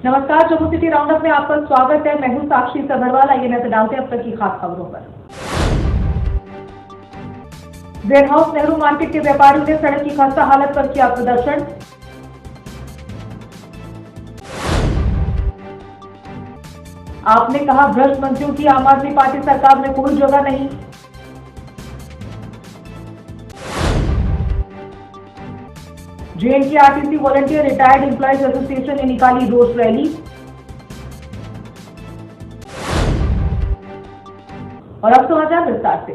नमस्कार, Jammu city roundup में आपका स्वागत है। मैं हूं साक्षी सबरवाल। आइए नजर डालते हैं अब तक की खास खबरों पर। वेयरहाउस नेहरू मार्केट के व्यापारियों ने सड़क की खस्ता हालत पर किया प्रदर्शन। आपने कहा भ्रष्ट मंत्रियों की आम आदमी पार्टी सरकार में कोई जगह नहीं। JNK RTC volunteer retired employees association ने निकाली रोड रैली। और अब समाचार विस्तार से।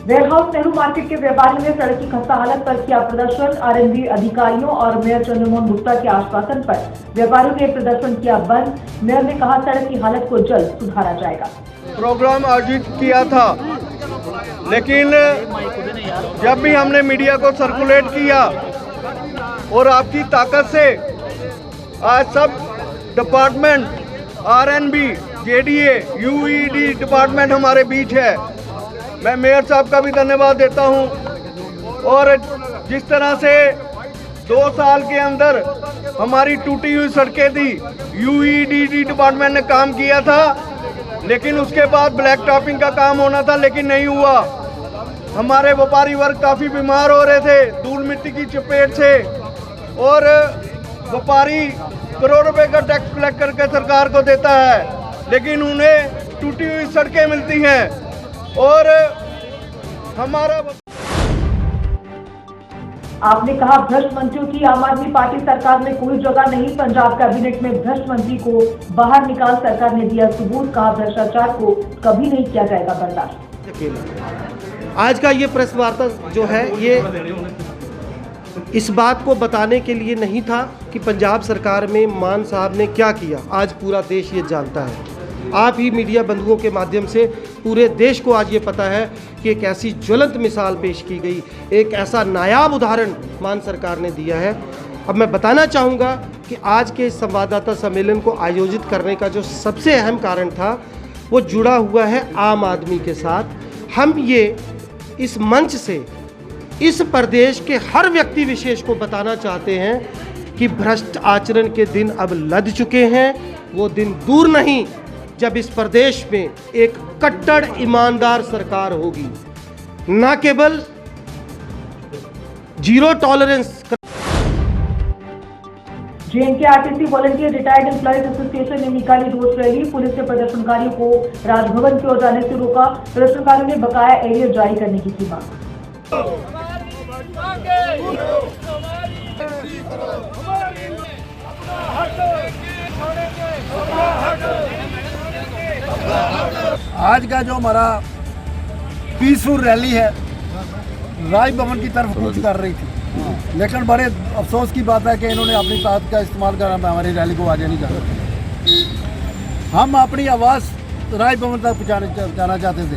वेयरहाउस नेहरू मार्केट के व्यापारियों ने सड़क की खस्ता हालत पर किया प्रदर्शन। RNB अधिकारियों और मेयर चंद्रमोहन गुप्ता के आश्वासन पर व्यापारियों ने प्रदर्शन किया बंद। मेयर ने कहा सड़क की हालत को जल्द सुधारा जाएगा। प्रोग्राम आयोजित किया था, लेकिन जब भी हमने मीडिया को सर्कुलेट किया और आपकी ताकत से आज सब department RNB, JDA, UED department हमारे बीच है। मैं मेयर साहब का भी धन्यवाद देता हूं। और जिस तरह से 2 साल के अंदर हमारी टूटी हुई सड़कें थी, UED डिपार्टमेंट ने काम किया था, लेकिन उसके बाद ब्लैक टॉपिंग का काम होना था, लेकिन नहीं हुआ। हमारे व्यापारी वर्ग काफ़ी बीमार हो रहे थे धूल मिट्टी की चपेट से, और व्यापारी करोड़ रुपए का टैक्स कलेक्ट करके सरकार को देता है, लेकिन उन्हें टूटी हुई सड़कें मिलती हैं। और हमारा आपने कहा भ्रष्ट मंत्रियों की आम आदमी पार्टी सरकार में कोई जगह नहीं। पंजाब कैबिनेट में भ्रष्ट मंत्री को बाहर निकाल सरकार ने दिया सबूत। कहा भ्रष्टाचार को कभी नहीं किया जाएगा बर्दाश्त। आज का ये प्रेस वार्ता जो है, ये इस बात को बताने के लिए नहीं था कि पंजाब सरकार में मान साहब ने क्या किया। आज पूरा देश ये जानता है। आप ही मीडिया बंधुओं के माध्यम से पूरे देश को आज ये पता है कि एक ऐसी ज्वलंत मिसाल पेश की गई, एक ऐसा नायाब उदाहरण मान सरकार ने दिया है। अब मैं बताना चाहूँगा कि आज के इस संवाददाता सम्मेलन को आयोजित करने का जो सबसे अहम कारण था, वो जुड़ा हुआ है आम आदमी के साथ। हम ये इस मंच से इस प्रदेश के हर व्यक्ति विशेष को बताना चाहते हैं कि भ्रष्ट आचरण के दिन अब लद चुके हैं। वो दिन दूर नहीं जब इस प्रदेश में एक कट्टर ईमानदार सरकार होगी, न केवल zero tolerance. JNK RTC volunteer retired employees association ने निकाली रोड रैली। पुलिस ने प्रदर्शनकारियों को राजभवन की ओर जाने से रोका। प्रदर्शनकारियों ने बकाया एरियर जारी करने की थी मांग। आज का जो हमारा पीसफुल रैली है, राजभवन की तरफ कूच कर रही थी, लेकिन बड़े अफसोस की बात है कि इन्होंने अपनी ताकत का इस्तेमाल कर हमारी रैली को आगे नहीं जाना। हम अपनी आवाज़ राजभवन तक पहुँचाना चाहते थे।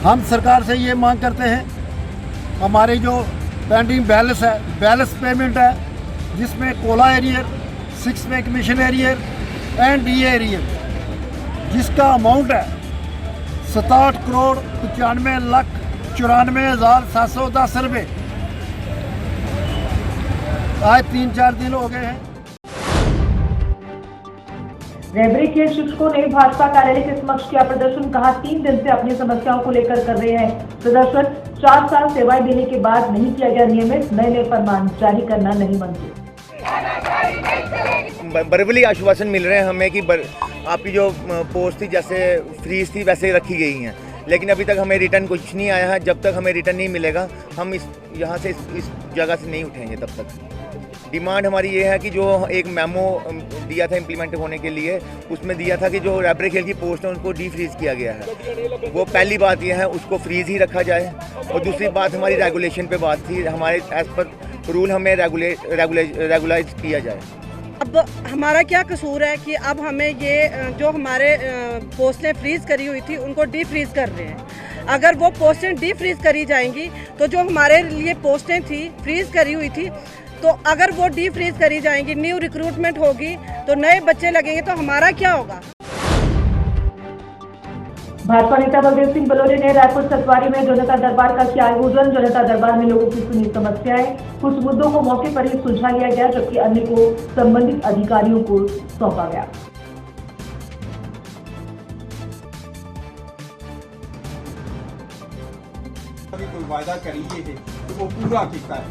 हम सरकार से ये मांग करते हैं, हमारी जो पेंडिंग बैलेंस है, बैलेंस पेमेंट है, जिसमें कोला एरियर, 6 में commission arrear and DA arrear, जिसका अमाउंट है 67 करोड़ 95,94,710 रुपये। आज 3-4 दिन हो गए हैं। रेबरी के शिक्षकों ने भाजपा कार्यालय के समक्ष किया प्रदर्शन। कहा 3 दिन से अपनी समस्याओं को लेकर कर रहे हैं प्रदर्शन। 4 साल सेवाएं देने के बाद नहीं किया गया नियमित, नए फरमान जारी करना नहीं मंजूर। बर्बली आश्वासन मिल रहे हैं हमें कि आपकी जो पोस्ट थी, जैसे फ्रीज थी वैसे रखी गई हैं, लेकिन अभी तक हमें रिटर्न कुछ नहीं आया है। जब तक हमें रिटर्न नहीं मिलेगा, हम यहाँ से इस जगह से नहीं उठेंगे। तब तक डिमांड हमारी ये है कि जो एक मेमो दिया था इम्प्लीमेंट होने के लिए, उसमें दिया था कि जो रैबरे खेल की पोस्ट है उनको डीफ्रीज किया गया है। वो पहली बात ये है, उसको फ्रीज ही रखा जाए। और दूसरी बात हमारी रेगुलेशन पे बात थी, हमारे एज पर रूल हमें रेगुलाइज किया जाए। अब हमारा क्या कसूर है कि अब हमें ये जो हमारे पोस्टें फ्रीज़ करी हुई थी उनको डी फ्रीज़ कर रहे हैं। अगर वो पोस्टें डी फ्रीज़ करी जाएंगी तो जो हमारे लिए पोस्टें थी फ्रीज़ करी हुई थी, तो अगर वो डी फ्रीज़ करी जाएंगी, न्यू रिक्रूटमेंट होगी तो नए बच्चे लगेंगे, तो हमारा क्या होगा। भाजपा नेता बलदेव सिंह बलोरे ने रायपुर सतवारी में जनता दरबार का किया आयोजन। जनता दरबार में लोगों की सुनी समस्याएं, कुछ मुद्दों को मौके पर ही सुलझा लिया गया, जबकि अन्य को संबंधित अधिकारियों को सौंपा गया। कोई वायदा करिए है तो वो पूरा किया है,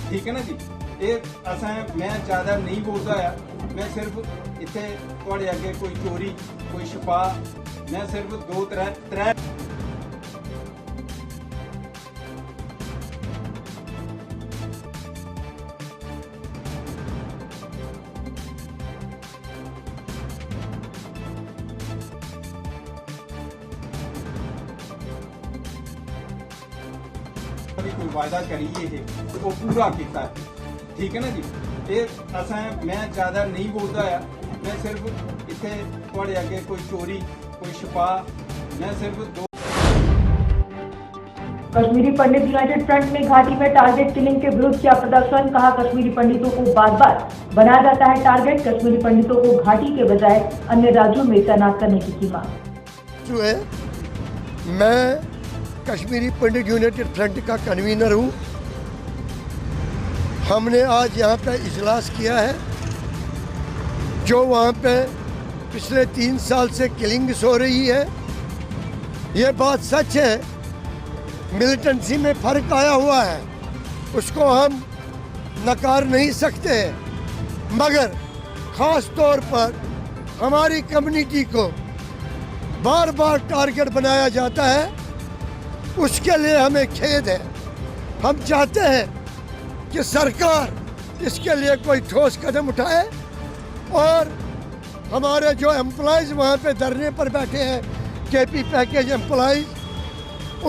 ठीक है ना जी। ये असा मैं ज़्यादा नहीं बोलता है, मैं सिर्फ इतने थोड़े अगे कोई चोरी कोई छपा, मैं सिर्फ दो त्रै कोई वायदा करिए है तो वो पूरा किया है, ठीक है ना जी। ये असा मैं ज़्यादा नहीं बोलता है, मैं सिर्फ इतने थोड़े अगे कोई चोरी कोई छपा, मैं सिर्फ दो। कश्मीरी पंडित यूनाइटेड फ्रंट ने घाटी में टारगेट किलिंग के विरुद्ध किया प्रदर्शन। कहा, कश्मीरी पंडितों को बार बार बनाया जाता है टारगेट। कश्मीरी पंडितों को घाटी के बजाय अन्य राज्यों में तैनात करने की मांग। जो है, मैं कश्मीरी पंडित यूनाइटेड फ्रंट का कन्वीनर हूँ। हमने आज यहाँ पे इजलास किया है। जो वहाँ पे पिछले 3 साल से किलिंग्स हो रही है, ये बात सच है। मिलिटेंसी में फ़र्क आया हुआ है, उसको हम नकार नहीं सकते हैं, मगर ख़ास तौर पर हमारी कम्युनिटी को बार बार टारगेट बनाया जाता है, उसके लिए हमें खेद है। हम चाहते हैं कि सरकार इसके लिए कोई ठोस कदम उठाए और हमारे जो एम्प्लॉयज़ वहाँ पे धरने पर बैठे हैं, केपी पैकेज एम्प्लॉयज़,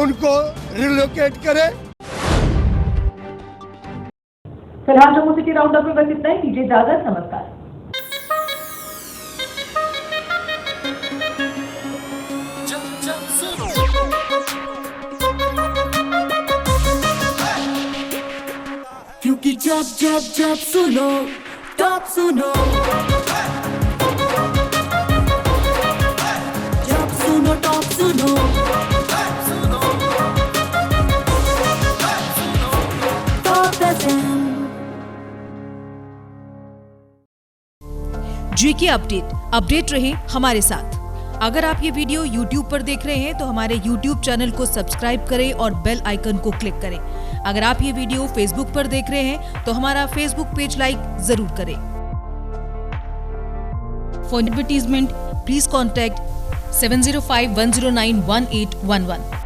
उनको रिलोकेट करे। फिलहाल जम्मू सिटी राउंड अप में बस इतना ही। दीजिए इजाजत, नमस्कार। क्योंकि जब जब जब सुनो टॉप सुनो, जब सुनो टॉप सुनो, टॉप एफएम। जीके अपडेट रहे हमारे साथ। अगर आप ये वीडियो YouTube पर देख रहे हैं तो हमारे YouTube चैनल को सब्सक्राइब करें और बेल आइकन को क्लिक करें। अगर आप ये वीडियो Facebook पर देख रहे हैं तो हमारा Facebook पेज लाइक जरूर करें। For advertisement please contact 7051091811।